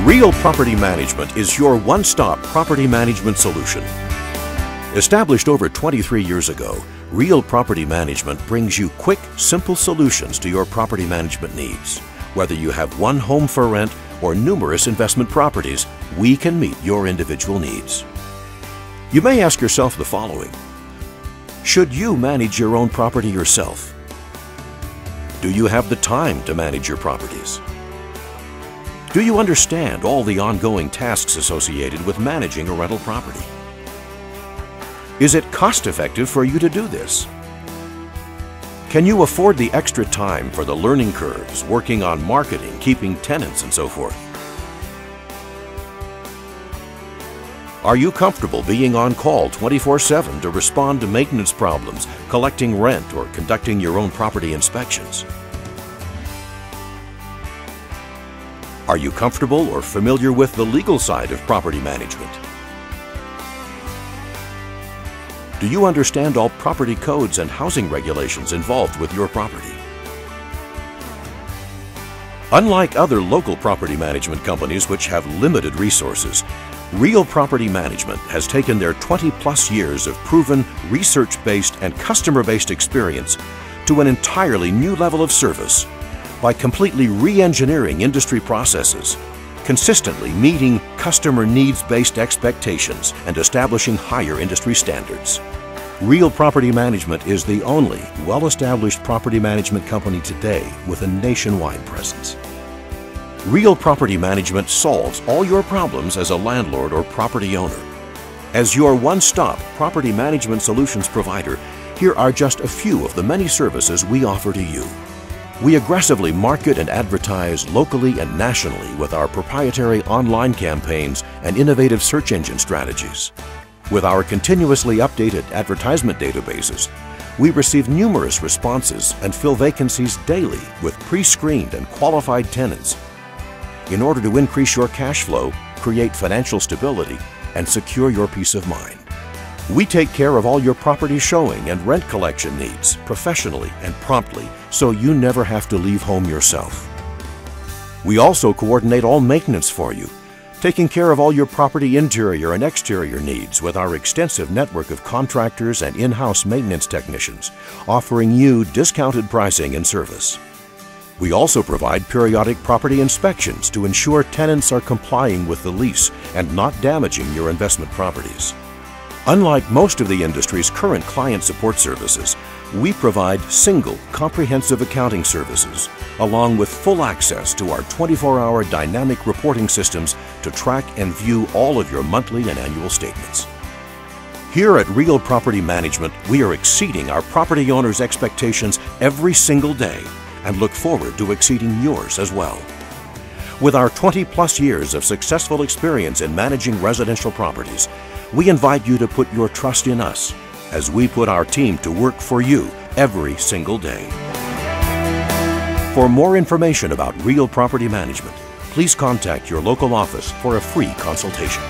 Real Property Management is your one-stop property management solution. Established over 23 years ago, Real Property Management brings you quick, simple solutions to your property management needs. Whether you have one home for rent or numerous investment properties, we can meet your individual needs. You may ask yourself the following: should you manage your own property yourself? Do you have the time to manage your properties? Do you understand all the ongoing tasks associated with managing a rental property? Is it cost-effective for you to do this? Can you afford the extra time for the learning curves, working on marketing, keeping tenants, and so forth? Are you comfortable being on call 24/7 to respond to maintenance problems, collecting rent, or conducting your own property inspections? Are you comfortable or familiar with the legal side of property management? Do you understand all property codes and housing regulations involved with your property? Unlike other local property management companies which have limited resources, Real Property Management has taken their 20-plus years of proven research-based and customer-based experience to an entirely new level of service by completely re-engineering industry processes, consistently meeting customer needs-based expectations, and establishing higher industry standards. Real Property Management is the only well-established property management company today with a nationwide presence. Real Property Management solves all your problems as a landlord or property owner. As your one-stop property management solutions provider, here are just a few of the many services we offer to you. We aggressively market and advertise locally and nationally with our proprietary online campaigns and innovative search engine strategies. With our continuously updated advertisement databases, we receive numerous responses and fill vacancies daily with pre-screened and qualified tenants. In order to increase your cash flow, create financial stability, and secure your peace of mind, we take care of all your property showing and rent collection needs professionally and promptly, so you never have to leave home yourself. We also coordinate all maintenance for you, taking care of all your property interior and exterior needs with our extensive network of contractors and in-house maintenance technicians, offering you discounted pricing and service. We also provide periodic property inspections to ensure tenants are complying with the lease and not damaging your investment properties. Unlike most of the industry's current client support services, we provide single, comprehensive accounting services, along with full access to our 24-hour dynamic reporting systems to track and view all of your monthly and annual statements. Here at Real Property Management, we are exceeding our property owners' expectations every single day and look forward to exceeding yours as well. With our 20-plus years of successful experience in managing residential properties, we invite you to put your trust in us as we put our team to work for you every single day. For more information about Real Property Management, please contact your local office for a free consultation.